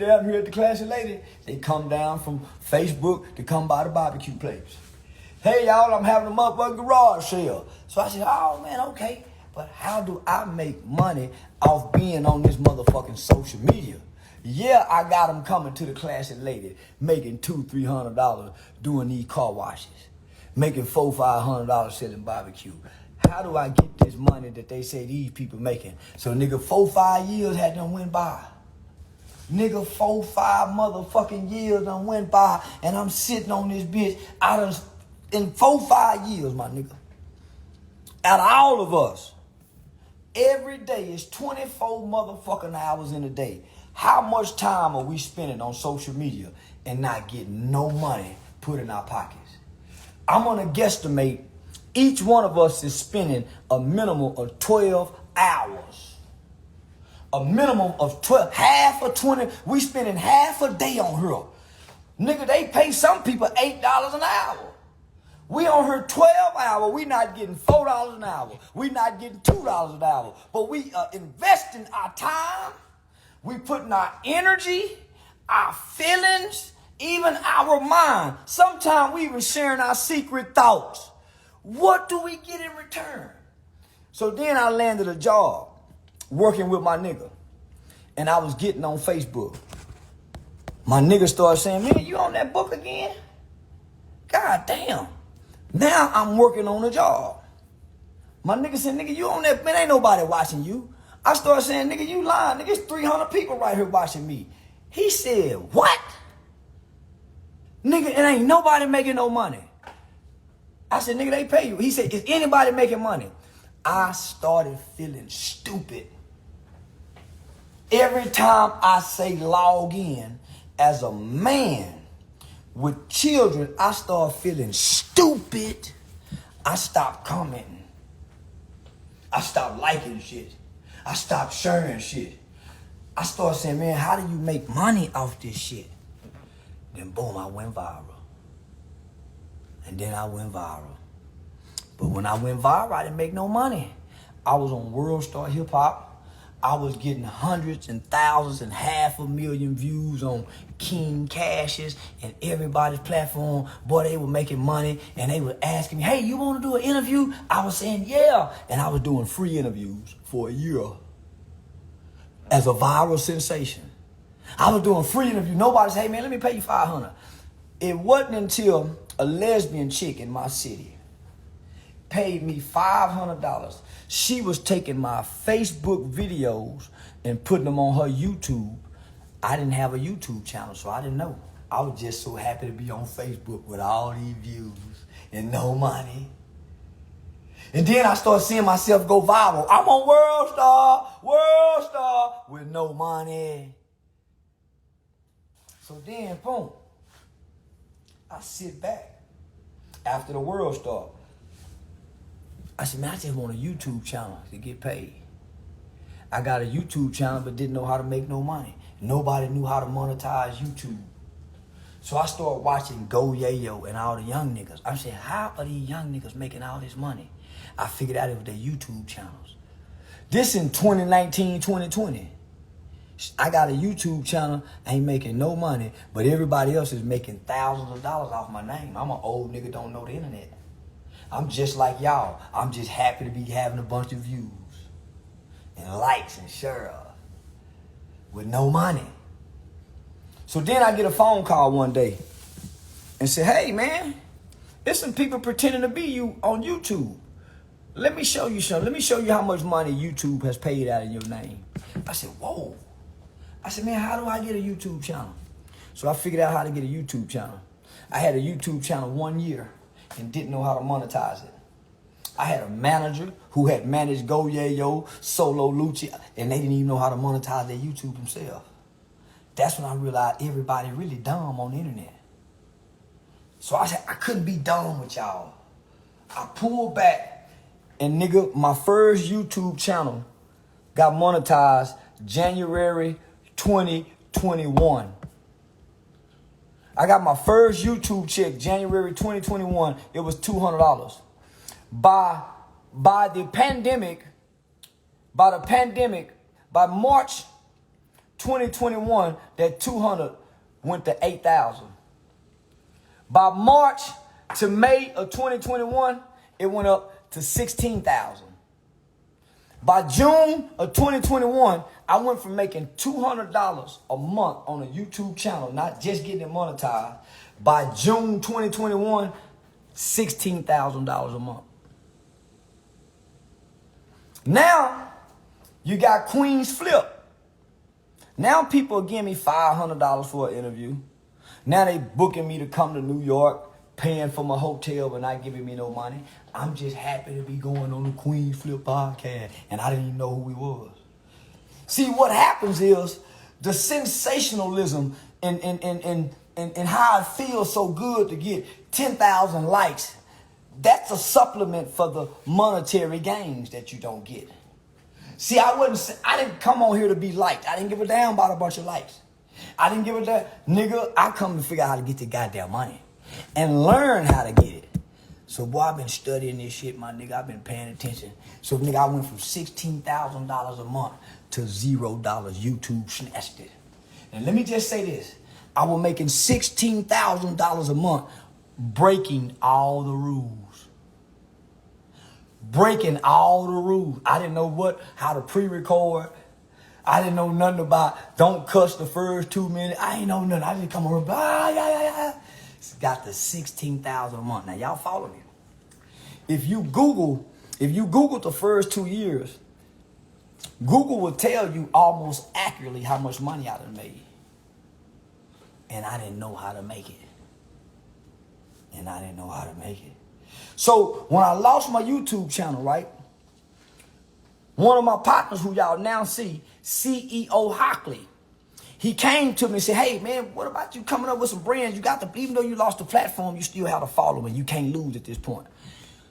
down here at the Classy Lady, they come down from Facebook to come by the barbecue place. Hey, y'all, I'm having a motherfucking garage sale. So I said, oh, man, okay. But how do I make money off being on this motherfucking social media? Yeah, I got them coming to the Classy Lady, making $200-300 doing these car washes, making $400-500 selling barbecue. How do I get this money that they say these people making? So nigga, 4-5 years had done went by. Nigga, 4-5 motherfucking years done went by, and I'm sitting on this bitch in 4-5 years, my nigga. Out of all of us, every day is 24 motherfucking hours in a day. How much time are we spending on social media and not getting no money put in our pockets? I'm gonna guesstimate each one of us is spending a minimum of 12 hours. A minimum of 12, half of 20. We spending half a day on her. Nigga, they pay some people $8 an hour. We on her 12 hours. We not getting $4 an hour. We not getting $2 an hour. But we are investing our time. We putting our energy, our feelings, even our mind. Sometimes we even sharing our secret thoughts. What do we get in return? So then I landed a job working with my nigga. And I was getting on Facebook. My nigga started saying, man, you on that book again? God damn. Now I'm working on a job. My nigga said, nigga, you on that, man, ain't nobody watching you. I started saying, nigga, you lying. Nigga, it's 300 people right here watching me. He said, what? Nigga, it ain't nobody making no money. I said, nigga, they pay you. He said, is anybody making money? I started feeling stupid. Every time I say log in as a man with children, I start feeling stupid. I stopped commenting. I stopped liking shit. I stopped sharing shit. I started saying, man, how do you make money off this shit? Then boom, I went viral. And then I went viral. But when I went viral, I didn't make no money. I was on World Star Hip Hop. I was getting hundreds and thousands and 500,000 views on King Cash's and everybody's platform. Boy, they were making money and they were asking me, hey, you want to do an interview? I was saying, yeah. And I was doing free interviews for a year as a viral sensation. I was doing free interviews. Nobody said, hey, man, let me pay you $500. It wasn't until a lesbian chick in my city paid me $500. She was taking my Facebook videos and putting them on her YouTube. I didn't have a YouTube channel, so I didn't know. I was just so happy to be on Facebook with all these views and no money. And then I started seeing myself go viral. I'm on World Star, with no money. So then, boom, I sit back after the World Star. I said, man, I just want a YouTube channel to get paid. I got a YouTube channel but didn't know how to make no money. Nobody knew how to monetize YouTube. So I started watching Go Yayo and all the young niggas. I said, how are these young niggas making all this money? I figured out it was their YouTube channels. This in 2019, 2020. I got a YouTube channel, ain't making no money, but everybody else is making thousands of dollars off my name. I'm an old nigga, don't know the internet. I'm just like y'all. I'm just happy to be having a bunch of views and likes and shares with no money. So then I get a phone call one day and say, hey man, there's some people pretending to be you on YouTube. Let me show you something. Let me show you how much money YouTube has paid out in your name. I said, whoa. I said, man, how do I get a YouTube channel? So I figured out how to get a YouTube channel. I had a YouTube channel 1 year and didn't know how to monetize it. I had a manager who had managed Go Yayo, Solo Lucci, and they didn't even know how to monetize their YouTube themselves. That's when I realized everybody really dumb on the internet. So I said, I couldn't be dumb with y'all. I pulled back, and nigga, my first YouTube channel got monetized January 2021. I got my first YouTube check January 2021. It was $200. By March 2021, that 200 went to 8,000. By March to May of 2021, it went up to 16,000. By June of 2021, I went from making $200 a month on a YouTube channel, not just getting it monetized. By June 2021, $16,000 a month. Now, you got Queens Flip. Now people are giving me $500 for an interview. Now they booking me to come to New York, paying for my hotel but not giving me no money. I'm just happy to be going on the Queens Flip podcast, and I didn't even know who he was. See, what happens is the sensationalism and how it feels so good to get 10,000 likes. That's a supplement for the monetary gains that you don't get. See, I didn't come on here to be liked. I didn't give a damn about a bunch of likes. I didn't give a damn. Nigga, I come to figure out how to get the goddamn money and learn how to get it. So, boy, I've been studying this shit, my nigga. I've been paying attention. So, nigga, I went from $16,000 a month to $0. YouTube snatched it. And let me just say this. I was making $16,000 a month breaking all the rules. Breaking all the rules. I didn't know how to pre-record. I didn't know nothing about don't cuss the first 2 minutes. I ain't know nothing. I just come over, got the $16,000 a month. Now y'all follow me. If you Google the first 2 years, Google will tell you almost accurately how much money I done made. And I didn't know how to make it. So when I lost my YouTube channel, right? One of my partners who y'all now see, CEO Hockley, he came to me and said, hey, man, what about you coming up with some brands? Even though you lost the platform, you still have a following. You can't lose at this point.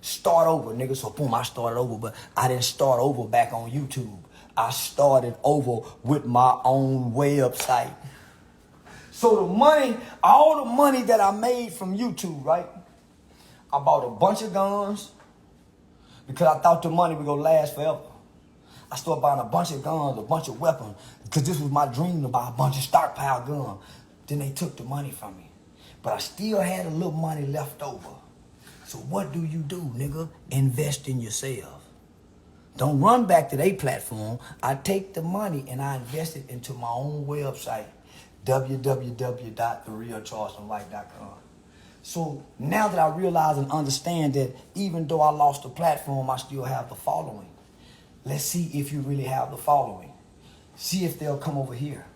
Start over, nigga. So boom, I started over, but I didn't start over back on YouTube. I started over with my own website. So all the money that I made from YouTube, right? I bought a bunch of guns because I thought the money was going to last forever. I started buying a bunch of guns, a bunch of weapons, because this was my dream to buy a bunch of stockpile guns. Then they took the money from me. But I still had a little money left over. So what do, nigga? Invest in yourself. Don't run back to their platform. I take the money and I invest it into my own website, www.therealcharlestonwhite.com. So now that I realize and understand that even though I lost the platform, I still have the following. Let's see if you really have the following. See if they'll come over here.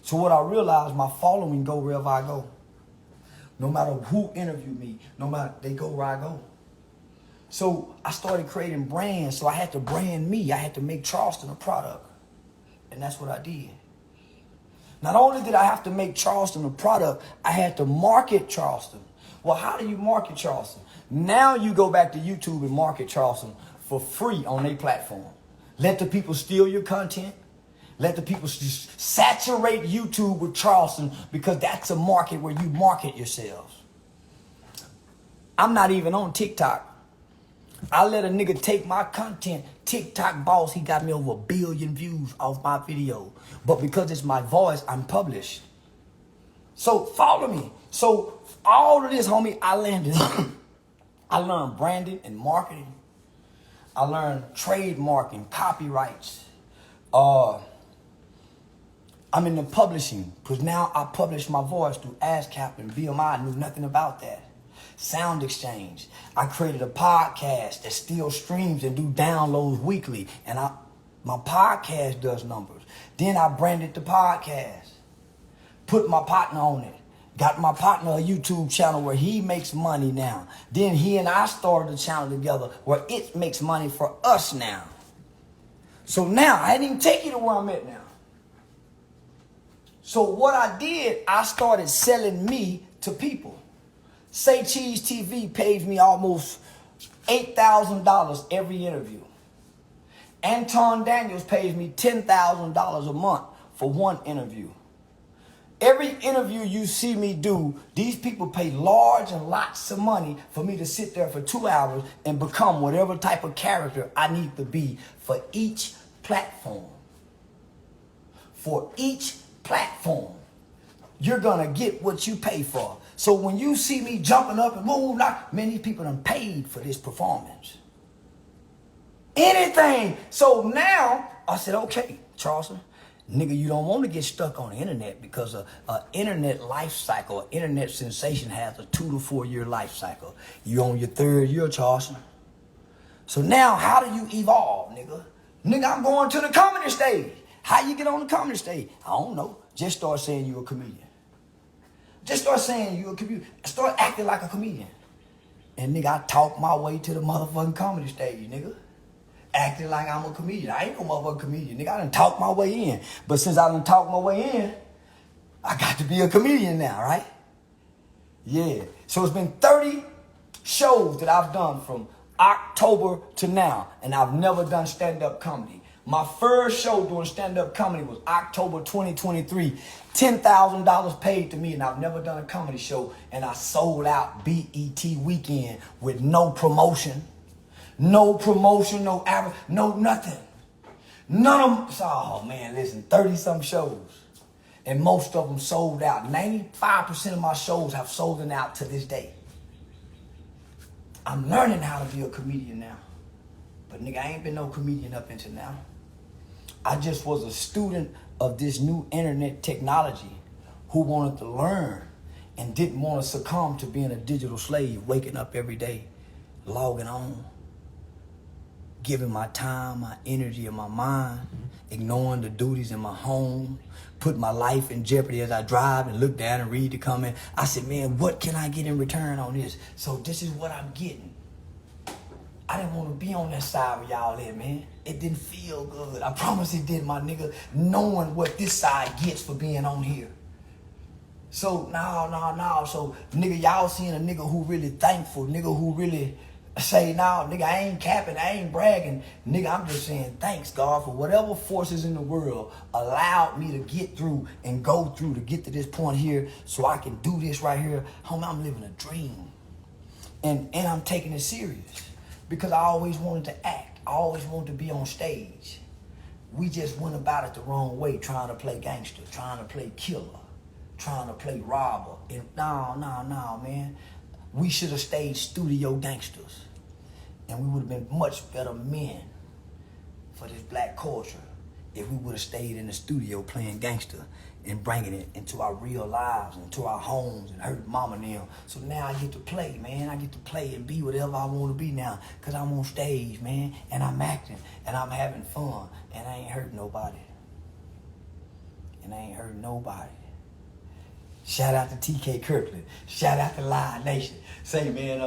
So what I realized, my following go wherever I go. No matter who interviewed me, they go where I go. So I started creating brands. So I had to brand me. I had to make Charleston a product. And that's what I did. Not only did I have to make Charleston a product, I had to market Charleston. Well, how do you market Charleston? Now you go back to YouTube and market Charleston for free on their platform. Let the people steal your content. Let the people just saturate YouTube with Charleston, because that's a market where you market yourselves. I'm not even on TikTok. I let a nigga take my content. TikTok boss, he got me over 1 billion views off my video. But because it's my voice, I'm published. So follow me. So all of this, homie, I landed. I learned branding and marketing. I learned trademarking, copyrights. I'm in the publishing, because now I publish my voice through ASCAP and BMI. I knew nothing about that. Sound Exchange. I created a podcast that still streams and do downloads weekly. And my podcast does numbers. Then I branded the podcast. Put my partner on it. Got my partner a YouTube channel where he makes money now. Then he and I started a channel together where it makes money for us now. So now, I didn't even take you to where I'm at now. So what I did, I started selling me to people. Say Cheese TV pays me almost $8,000 every interview. Anton Daniels pays me $10,000 a month for one interview. Every interview you see me do, these people pay large and lots of money for me to sit there for 2 hours and become whatever type of character I need to be for each platform. for each platform. You're going to get what you pay for. So when you see me jumping up and moving, like many people done paid for this performance. Anything. So now I said, okay, Charleston, nigga, you don't want to get stuck on the internet because an internet life cycle, an internet sensation has a 2 to 4 year life cycle. You on your 3rd year, Charleston. So now how do you evolve, nigga? Nigga, I'm going to the comedy stage. How you get on the comedy stage? I don't know. Just start saying you're a comedian. Just start saying you're a comedian. Start acting like a comedian. And nigga, I talk my way to the motherfucking comedy stage, nigga. Acting like I'm a comedian. I ain't no motherfucking comedian, nigga. I done talk my way in. But since I done talk my way in, I got to be a comedian now, right? Yeah. So it's been 30 shows that I've done from October to now, and I've never done stand-up comedy. My first show doing stand-up comedy was October 2023. $10,000 paid to me, and I've never done a comedy show, and I sold out BET weekend with no promotion. No promotion, no average, no nothing. None of them. Oh man, listen, 30-some shows. And most of them sold out. 95% of my shows have sold out to this day. I'm learning how to be a comedian now. But nigga, I ain't been no comedian up until now. I just was a student of this new internet technology who wanted to learn and didn't want to succumb to being a digital slave, waking up every day, logging on, giving my time, my energy, and my mind, ignoring the duties in my home, putting my life in jeopardy as I drive and look down and read the comment. I said, man, what can I get in return on this? So this is what I'm getting. I didn't want to be on that side with y'all at, man. It didn't feel good. I promise it did, my nigga, knowing what this side gets for being on here. So, no. So, nigga, y'all seeing a nigga who really thankful, nigga who really say, nah, nigga, I ain't capping, I ain't bragging. Nigga, I'm just saying thanks, God, for whatever forces in the world allowed me to get through and go through to get to this point here so I can do this right here. Homie, I'm living a dream. And I'm taking it serious because I always wanted to act. I always wanted to be on stage. We just went about it the wrong way, trying to play gangster, trying to play killer, trying to play robber. And no, man. We should have stayed studio gangsters. And we would have been much better men for this black culture if we would have stayed in the studio playing gangster and bringing it into our real lives, into our homes, and hurt mama and them. So now I get to play, man. I get to play and be whatever I want to be now because I'm on stage, man, and I'm acting, and I'm having fun, and I ain't hurting nobody. Shout out to TK Kirkland. Shout out to Live Nation. Say, man,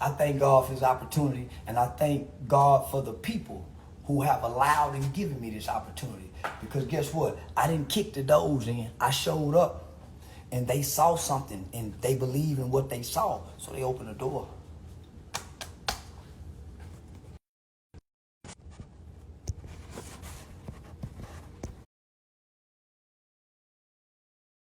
I thank God for this opportunity, and I thank God for the people who have allowed and given me this opportunity. Because guess what? I didn't kick the doors in. I showed up, and they saw something, and they believed in what they saw, so they opened the door.